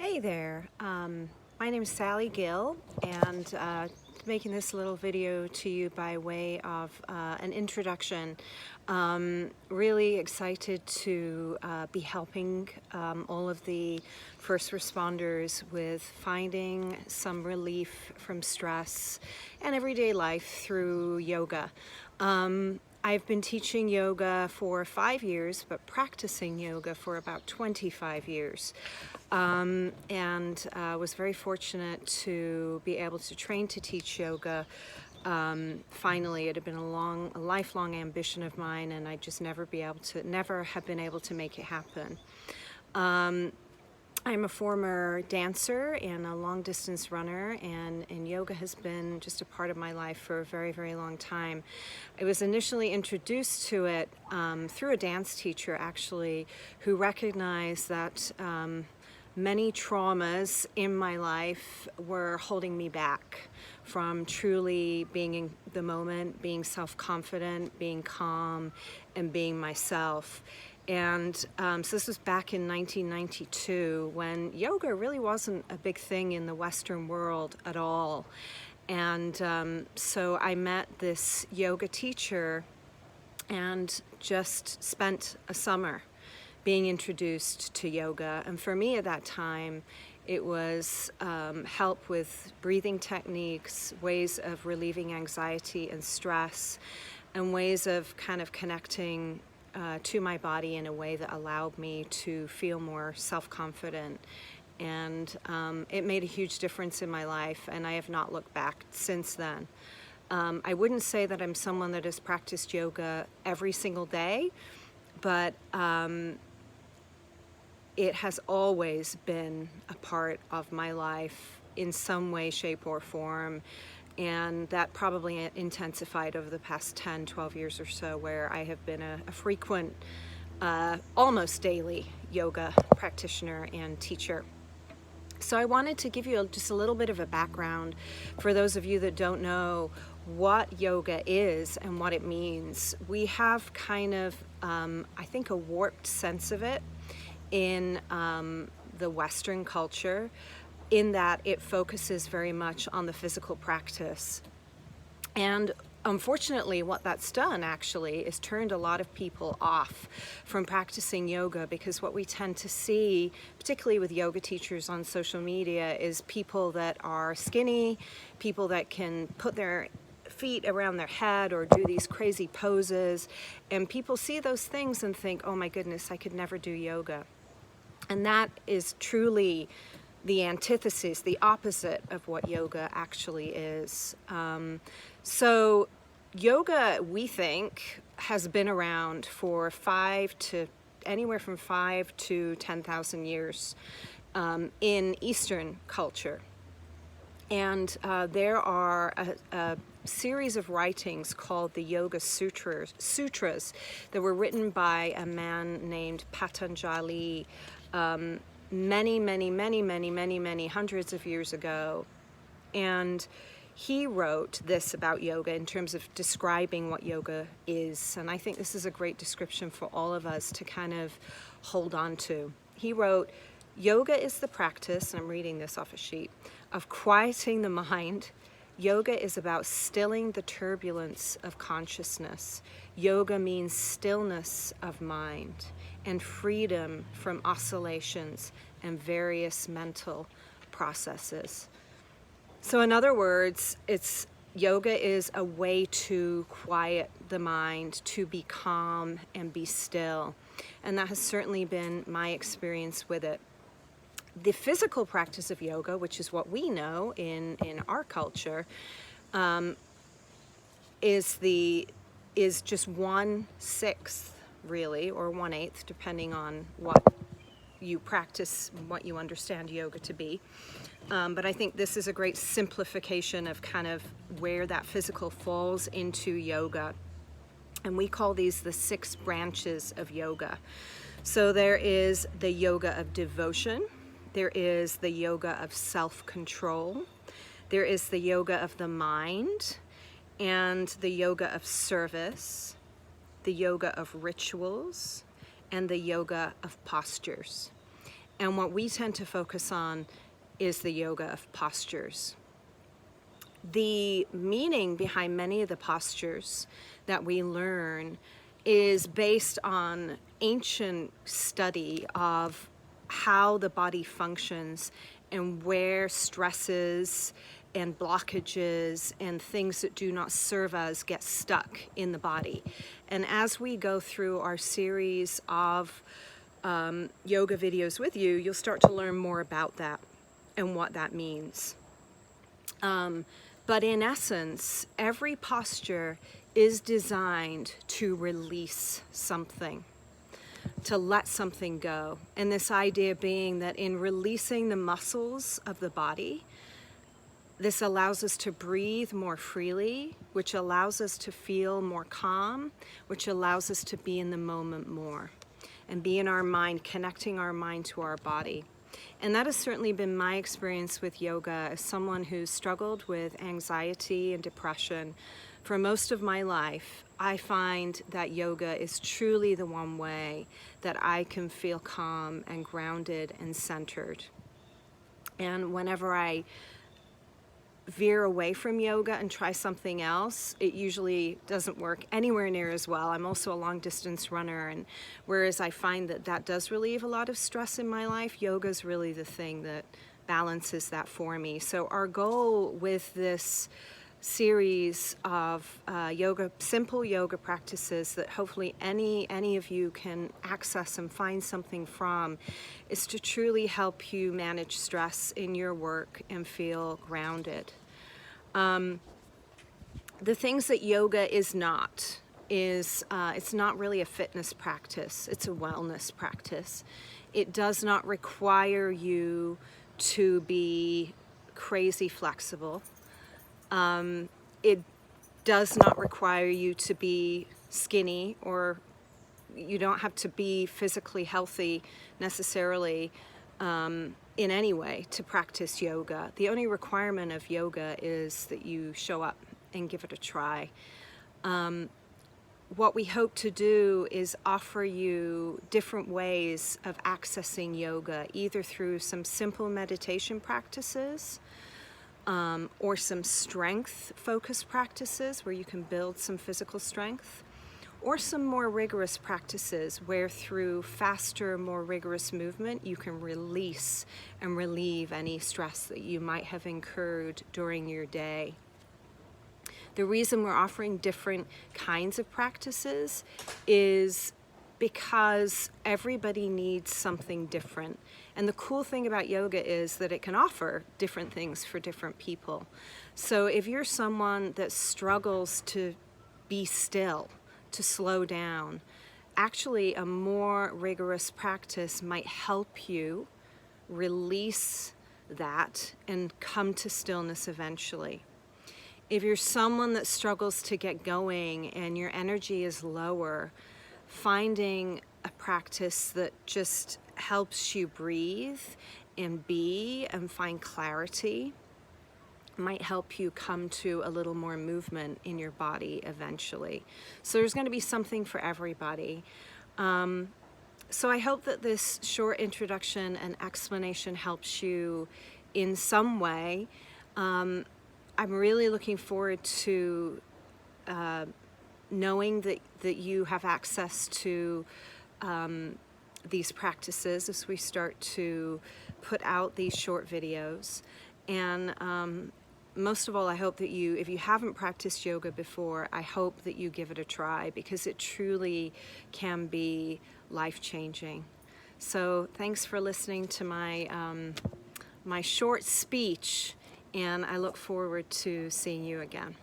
Hey there, my name is Sally Gill, and making this little video to you by way of an introduction. Really excited to be helping all of the first responders with finding some relief from stress and everyday life through yoga. I've been teaching yoga for 5 years, but practicing yoga for about 25 years. And was very fortunate to be able to train to teach yoga. Finally, it had been a lifelong ambition of mine, and I just never have been able to make it happen. I'm a former dancer and a long distance runner, and yoga has been just a part of my life for a very, very long time. I was initially introduced to it through a dance teacher, actually, who recognized that many traumas in my life were holding me back from truly being in the moment, being self-confident, being calm, and being myself. And so this was back in 1992 when yoga really wasn't a big thing in the Western world at all. And so I met this yoga teacher and just spent a summer being introduced to yoga. And for me at that time, it was help with breathing techniques, ways of relieving anxiety and stress, and ways of kind of connecting to my body in a way that allowed me to feel more self-confident. And it made a huge difference in my life, and I have not looked back since then. I wouldn't say that I'm someone that has practiced yoga every single day, but it has always been a part of my life in some way, shape, or form. And that probably intensified over the past 10, 12 years or so, where I have been a frequent, almost daily yoga practitioner and teacher. So I wanted to give you just a little bit of a background for those of you that don't know what yoga is and what it means. We have kind of, I think, a warped sense of it in the Western culture, in that it focuses very much on the physical practice. And unfortunately, what that's done actually is turned a lot of people off from practicing yoga, because what we tend to see, particularly with yoga teachers on social media, is people that are skinny, people that can put their feet around their head or do these crazy poses, and people see those things and think, oh my goodness, I could never do yoga. And that is truly the antithesis, the opposite of what yoga actually is. So yoga, we think, has been around for anywhere from 5 to 10,000 years in Eastern culture. And there are a series of writings called the Yoga Sutras that were written by a man named Patanjali many hundreds of years ago. And he wrote this about yoga in terms of describing what yoga is. And I think this is a great description for all of us to kind of hold on to. He wrote, "Yoga is the practice," and I'm reading this off a sheet, "of quieting the mind. Yoga is about stilling the turbulence of consciousness. Yoga means stillness of mind and freedom from oscillations and various mental processes." So in other words, yoga is a way to quiet the mind, to be calm and be still. And that has certainly been my experience with it. The physical practice of yoga, which is what we know in our culture, is just 1/6 really, or 1/8, depending on what you practice, what you understand yoga to be. But I think this is a great simplification of kind of where that physical falls into yoga. And we call these the 6 branches of yoga. So there is the yoga of devotion, there is the yoga of self-control, there is the yoga of the mind, and the yoga of service, the yoga of rituals, and the yoga of postures. And what we tend to focus on is the yoga of postures. The meaning behind many of the postures that we learn is based on ancient study of how the body functions and where stresses and blockages and things that do not serve us get stuck in the body. And as we go through our series of yoga videos with you, you'll start to learn more about that and what that means. But in essence, every posture is designed to release something, to let something go. And this idea being that in releasing the muscles of the body, this allows us to breathe more freely, which allows us to feel more calm, which allows us to be in the moment more and be in our mind, connecting our mind to our body. And that has certainly been my experience with yoga as someone who's struggled with anxiety and depression for most of my life. I find that yoga is truly the one way that I can feel calm and grounded and centered. And whenever I veer away from yoga and try something else, it usually doesn't work anywhere near as well. I'm also a long distance runner, and whereas I find that that does relieve a lot of stress in my life, yoga is really the thing that balances that for me. So our goal with this series of simple yoga practices that hopefully any of you can access and find something from, is to truly help you manage stress in your work and feel grounded. The things that yoga is not is it's not really a fitness practice, it's a wellness practice. It does not require you to be crazy flexible. It does not require you to be skinny, or you don't have to be physically healthy necessarily in any way to practice yoga. The only requirement of yoga is that you show up and give it a try. What we hope to do is offer you different ways of accessing yoga, either through some simple meditation practices, or some strength-focused practices where you can build some physical strength, or some more rigorous practices where through faster, more rigorous movement you can release and relieve any stress that you might have incurred during your day. The reason we're offering different kinds of practices is because everybody needs something different. And the cool thing about yoga is that it can offer different things for different people. So if you're someone that struggles to be still, to slow down, actually a more rigorous practice might help you release that and come to stillness eventually. If you're someone that struggles to get going and your energy is lower, finding a practice that just helps you breathe and be and find clarity might help you come to a little more movement in your body eventually. So there's going to be something for everybody. So I hope that this short introduction and explanation helps you in some way. I'm really looking forward to knowing that you have access to these practices as we start to put out these short videos. And most of all, I hope that you, if you haven't practiced yoga before, I hope that you give it a try, because it truly can be life-changing. So thanks for listening to my my short speech, and I look forward to seeing you again.